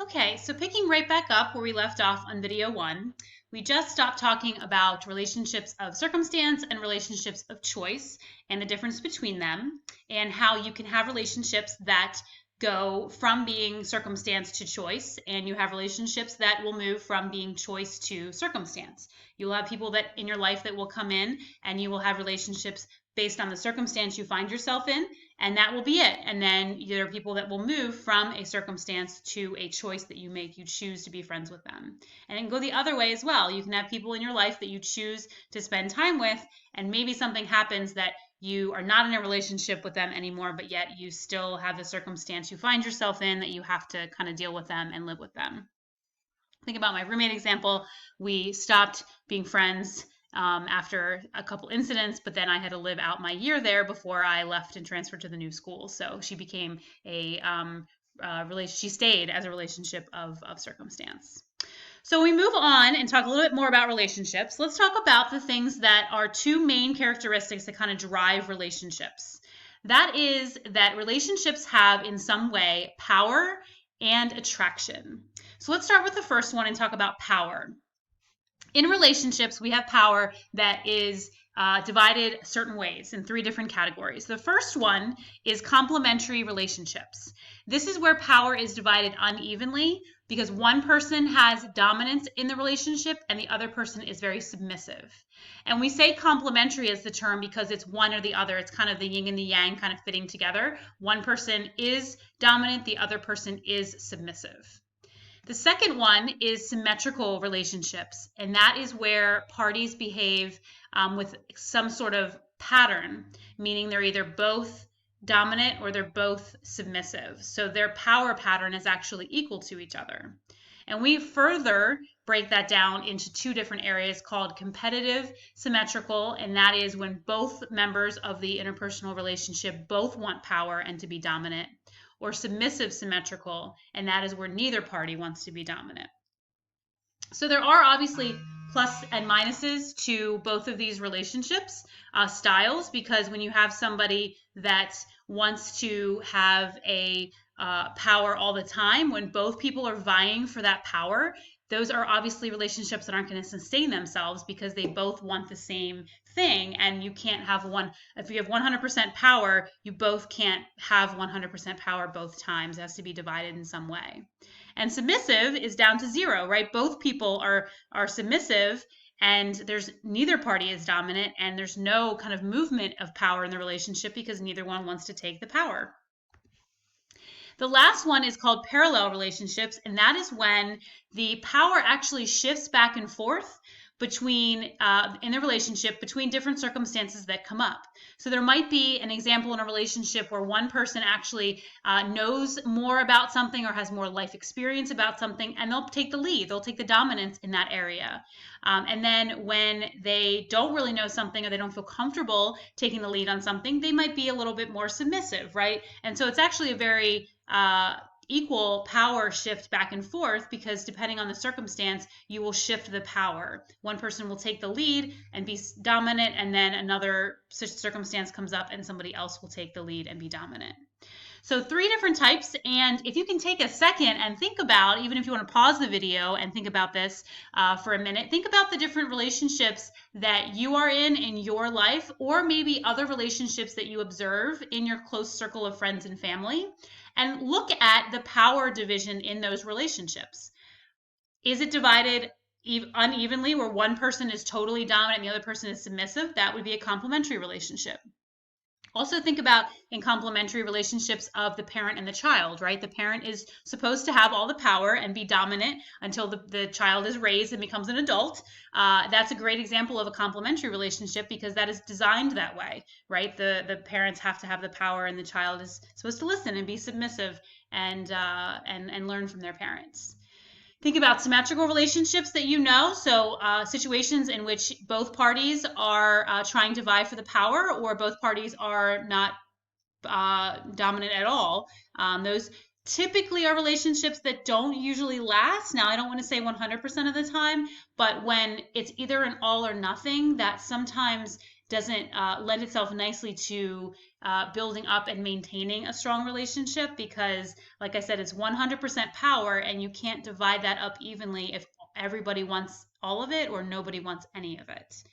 Okay, so picking right back up where we left off on video one, we just stopped talking about relationships of circumstance and relationships of choice and the difference between them, and how you can have relationships that go from being circumstance to choice, and you have relationships that will move from being choice to circumstance. You'll have people that in your life that will come in, and you will have relationships based on the circumstance you find yourself in, and that will be it. And then there are people that will move from a circumstance to a choice that you make. You choose to be friends with them. And it can go the other way as well. You can have people in your life that you choose to spend time with, and maybe something happens that you are not in a relationship with them anymore, but yet you still have the circumstance you find yourself in that you have to kind of deal with them and live with them. Think about my roommate example. We stopped being friends after a couple incidents, but then I had to live out my year there before I left and transferred to the new school. So she became a she stayed as a relationship of circumstance. So we move on and talk a little bit more about relationships. Let's talk about the things that are two main characteristics that kind of drive relationships. That is that relationships have in some way power and attraction. So let's start with the first one and talk about power. In relationships, we have power that is divided certain ways in three different categories. The first one is complementary relationships. This is where power is divided unevenly because one person has dominance in the relationship and the other person is very submissive. And we say complementary as the term because it's one or the other. It's kind of the yin and the yang kind of fitting together. One person is dominant, the other person is submissive. The second one is symmetrical relationships, and that is where parties behave with some sort of pattern, meaning they're either both dominant or they're both submissive. So their power pattern is actually equal to each other. And we further break that down into two different areas called competitive symmetrical, and that is when both members of the interpersonal relationship both want power and to be dominant, or submissive symmetrical, and that is where neither party wants to be dominant. So there are obviously plus and minuses to both of these relationships styles, because when you have somebody that wants to have a power all the time, when both people are vying for that power, those are obviously relationships that aren't going to sustain themselves because they both want the same thing, and you can't have one. If you have 100% power, you both can't have 100% power both times. It has to be divided in some way. And submissive is down to zero, right? Both people are submissive, and there's neither party is dominant, and there's no kind of movement of power in the relationship because neither one wants to take the power. The last one is called parallel relationships, and that is when the power actually shifts back and forth between in the relationship between different circumstances that come up. So there might be an example in a relationship where one person actually knows more about something or has more life experience about something, and they'll take the lead. They'll take the dominance in that area. And then when they don't really know something or they don't feel comfortable taking the lead on something, they might be a little bit more submissive, right? And so it's actually a very equal power shift back and forth, because depending on the circumstance, you will shift the power. One person will take the lead and be dominant, and then another circumstance comes up and somebody else will take the lead and be dominant. So 3 different types, and if you can take a second and think about, even if you want to pause the video and think about this for a minute, think about the different relationships that you are in your life, or maybe other relationships that you observe in your close circle of friends and family, and look at the power division in those relationships. Is it divided unevenly where one person is totally dominant and the other person is submissive? That would be a complementary relationship. Also think about in complementary relationships of the parent and the child, right? The parent is supposed to have all the power and be dominant until the child is raised and becomes an adult. That's a great example of a complementary relationship because that is designed that way, right? The parents have to have the power and the child is supposed to listen and be submissive and learn from their parents. Think about symmetrical relationships that you know, so situations in which both parties are trying to vie for the power, or both parties are not dominant at all. Those typically are relationships that don't usually last. Now, I don't want to say 100% of the time, but when it's either an all or nothing, that sometimes doesn't lend itself nicely to building up and maintaining a strong relationship, because, like I said, it's 100% power, and you can't divide that up evenly if everybody wants all of it or nobody wants any of it.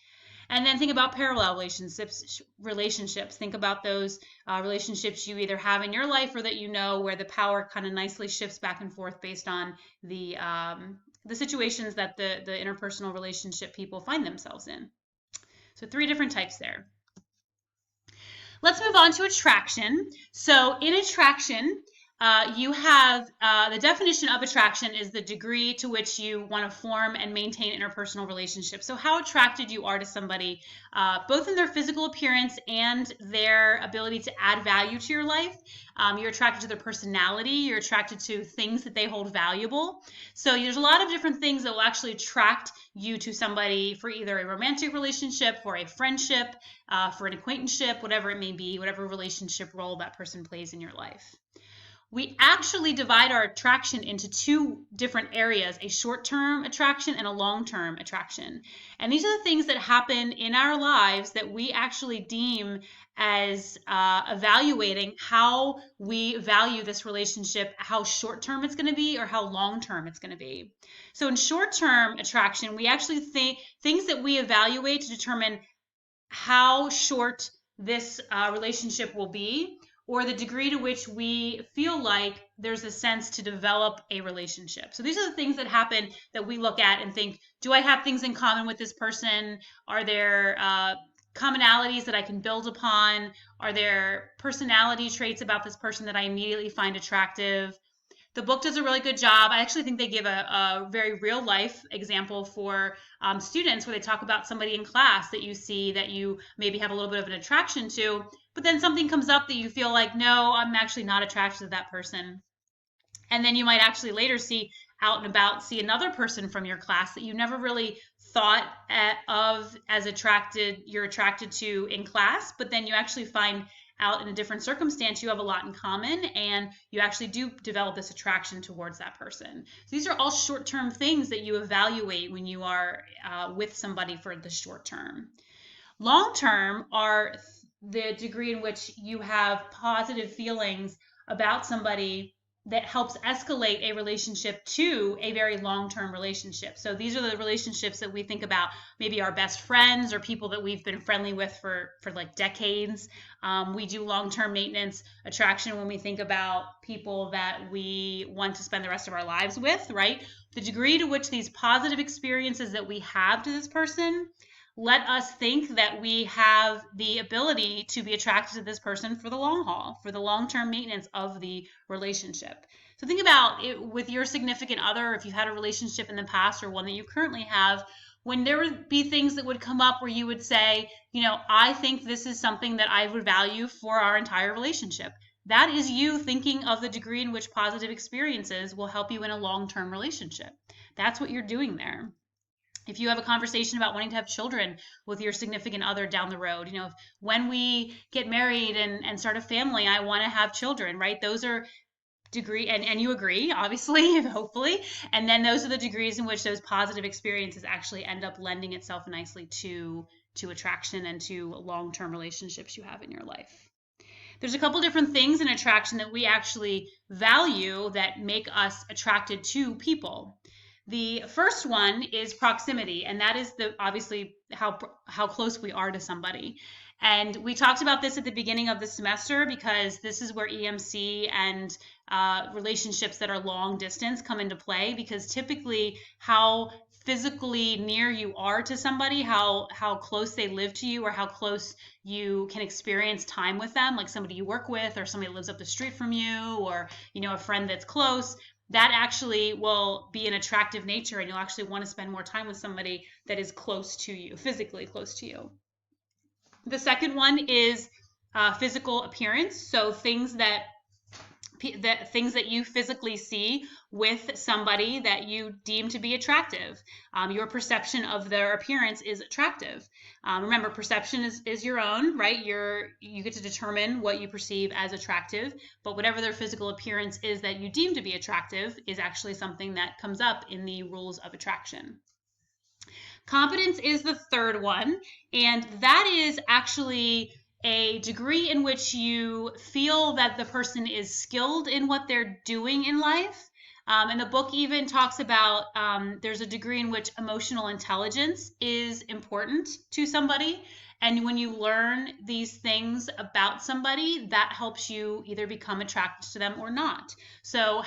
And then think about parallel relationships. Think about those relationships you either have in your life or that you know, where the power kind of nicely shifts back and forth based on the situations that the interpersonal relationship people find themselves in. So 3 different types there. Let's move on to attraction. So in attraction, you have the definition of attraction is the degree to which you want to form and maintain interpersonal relationships. So how attracted you are to somebody, both in their physical appearance and their ability to add value to your life. You're attracted to their personality. You're attracted to things that they hold valuable. So there's a lot of different things that will actually attract you to somebody for either a romantic relationship, for a friendship, for an acquaintanceship, whatever it may be, whatever relationship role that person plays in your life. We actually divide our attraction into 2 different areas, a short-term attraction and a long-term attraction. And these are the things that happen in our lives that we actually deem as evaluating how we value this relationship, how short-term it's going to be or how long-term it's going to be. So in short-term attraction, we actually think things that we evaluate to determine how short this relationship will be, or the degree to which we feel like there's a sense to develop a relationship. So these are the things that happen that we look at and think, do I have things in common with this person? Are there commonalities that I can build upon? Are there personality traits about this person that I immediately find attractive? The book does a really good job. I actually think they give a very real life example for students, where they talk about somebody in class that you see that you maybe have a little bit of an attraction to, but then something comes up that you feel like, no, I'm actually not attracted to that person. And then you might actually later see out and about, see another person from your class that you never really thought of as you're attracted to in class, but then you actually find out in a different circumstance you have a lot in common, and you actually do develop this attraction towards that person. So these are all short-term things that you evaluate when you are with somebody for the short term. Long-term are the degree in which you have positive feelings about somebody that helps escalate a relationship to a very long-term relationship. So these are the relationships that we think about, maybe our best friends or people that we've been friendly with for like decades. We do long-term maintenance attraction when we think about people that we want to spend the rest of our lives with, right? The degree to which these positive experiences that we have to this person let us think that we have the ability to be attracted to this person for the long haul, for the long-term maintenance of the relationship. So think about it with your significant other, if you've had a relationship in the past or one that you currently have, when there would be things that would come up where you would say, I think this is something that I would value for our entire relationship. That is you thinking of the degree in which positive experiences will help you in a long-term relationship. That's what you're doing there. If you have a conversation about wanting to have children with your significant other down the road, when we get married and start a family, I want to have children, right? Those are degree, and you agree, obviously, hopefully, and then those are the degrees in which those positive experiences actually end up lending itself nicely to attraction and to long-term relationships you have in your life. There's a couple different things in attraction that we actually value that make us attracted to people. The first one is proximity, and that is obviously how close we are to somebody. And we talked about this at the beginning of the semester, because this is where EMC and relationships that are long distance come into play, because typically how physically near you are to somebody, how close they live to you, or how close you can experience time with them, like somebody you work with or somebody that lives up the street from you, or a friend that's close, that actually will be an attractive nature, and you'll actually want to spend more time with somebody that is close to you, physically close to you. The second one is physical appearance. So things that you physically see with somebody that you deem to be attractive. Your perception of their appearance is attractive. Remember, perception is your own, right? You get to determine what you perceive as attractive, but whatever their physical appearance is that you deem to be attractive is actually something that comes up in the rules of attraction. Competence is the third one, and that is actually a degree in which you feel that the person is skilled in what they're doing in life. And the book even talks about there's a degree in which emotional intelligence is important to somebody. And when you learn these things about somebody, that helps you either become attracted to them or not. So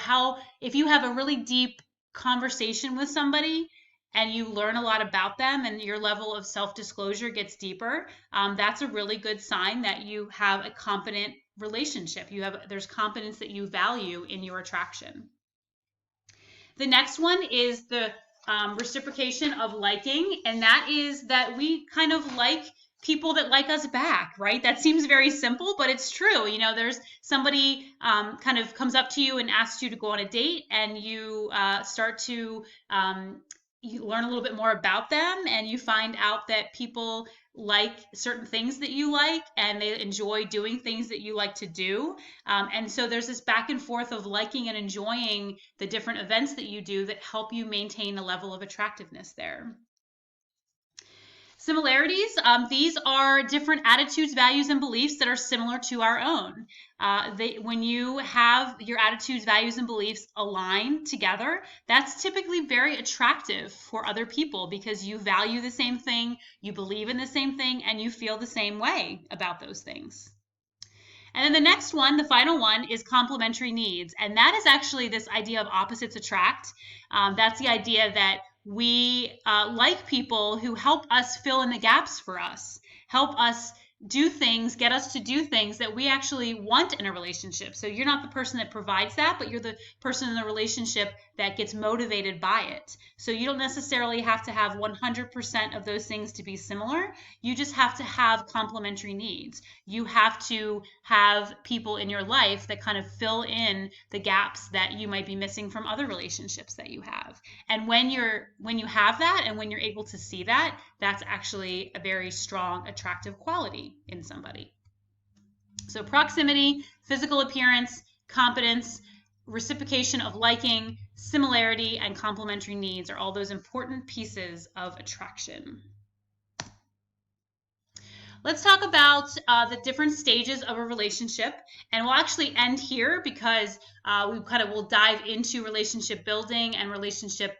if you have a really deep conversation with somebody and you learn a lot about them and your level of self-disclosure gets deeper, that's a really good sign that you have a competent relationship. There's competence that you value in your attraction. The next one is the reciprocation of liking, and that is that we kind of like people that like us back, right? That seems very simple, but it's true. There's somebody kind of comes up to you and asks you to go on a date, and you start to you learn a little bit more about them, and you find out that people like certain things that you like, and they enjoy doing things that you like to do. And so there's this back and forth of liking and enjoying the different events that you do that help you maintain a level of attractiveness there. Similarities, these are different attitudes, values, and beliefs that are similar to our own. When you have your attitudes, values, and beliefs aligned together, that's typically very attractive for other people because you value the same thing, you believe in the same thing, and you feel the same way about those things. And then the next one, the final one, is complementary needs. And that is actually this idea of opposites attract. That's the idea that we like people who help us fill in the gaps for us, help us do things, get us to do things that we actually want in a relationship. So you're not the person that provides that, but you're the person in the relationship that gets motivated by it. So you don't necessarily have to have 100% of those things to be similar. You just have to have complementary needs. You have to have people in your life that kind of fill in the gaps that you might be missing from other relationships that you have. And when you have that and when you're able to see that, that's actually a very strong attractive quality in somebody. So proximity, physical appearance, competence, reciprocation of liking, similarity, and complementary needs are all those important pieces of attraction. Let's talk about the different stages of a relationship, and we'll actually end here because we kind of will dive into relationship building and relationship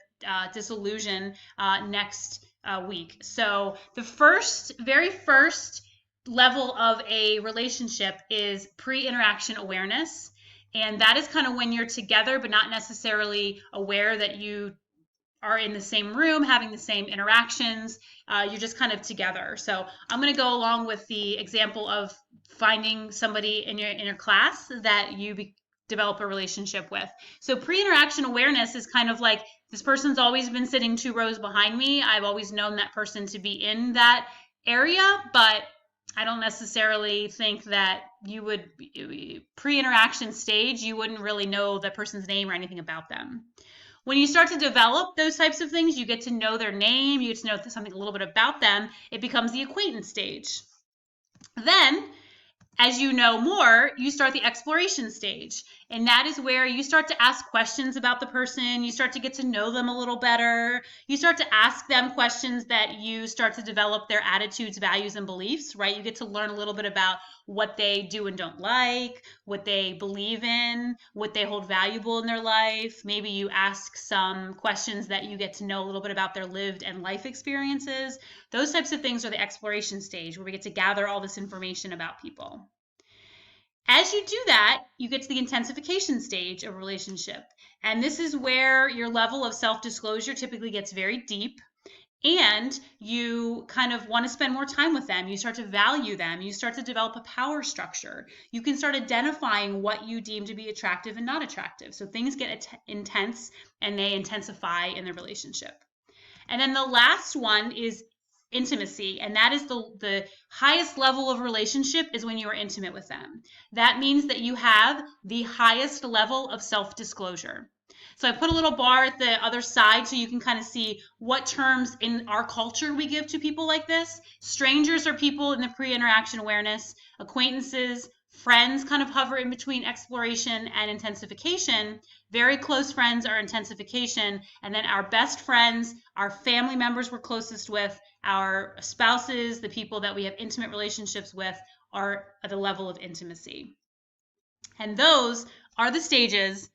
disillusion next week. So the very first level of a relationship is pre-interaction awareness. And that is kind of when you're together, but not necessarily aware that you are in the same room, having the same interactions. You're just kind of together. So I'm going to go along with the example of finding somebody in your class that you develop a relationship with. So pre-interaction awareness is kind of like, this person's always been sitting 2 rows behind me. I've always known that person to be in that area, but I don't necessarily think that you would, pre-interaction stage, you wouldn't really know the person's name or anything about them. When you start to develop those types of things, you get to know their name, you get to know something a little bit about them, it becomes the acquaintance stage. Then, as you know more, you start the exploration stage. And that is where you start to ask questions about the person. You start to get to know them a little better. You start to ask them questions that you start to develop their attitudes, values, and beliefs, right? You get to learn a little bit about what they do and don't like, what they believe in, what they hold valuable in their life. Maybe you ask some questions that you get to know a little bit about their lived and life experiences. Those types of things are the exploration stage, where we get to gather all this information about people. As you do that, you get to the intensification stage of a relationship. And this is where your level of self-disclosure typically gets very deep, and you kind of want to spend more time with them. You start to value them. You start to develop a power structure. You can start identifying what you deem to be attractive and not attractive. So things get intense, and they intensify in the relationship. And then the last one is intimacy, and that is the highest level of relationship is when you are intimate with them. That means that you have the highest level of self-disclosure. So I put a little bar at the other side so you can kind of see what terms in our culture we give to people like this. Strangers are people in the pre-interaction awareness. Acquaintances, Friends kind of hover in between exploration and intensification. Very close friends are intensification. And then our best friends, our family members we're closest with, our spouses, the people that we have intimate relationships with, are at the level of intimacy. And those are the stages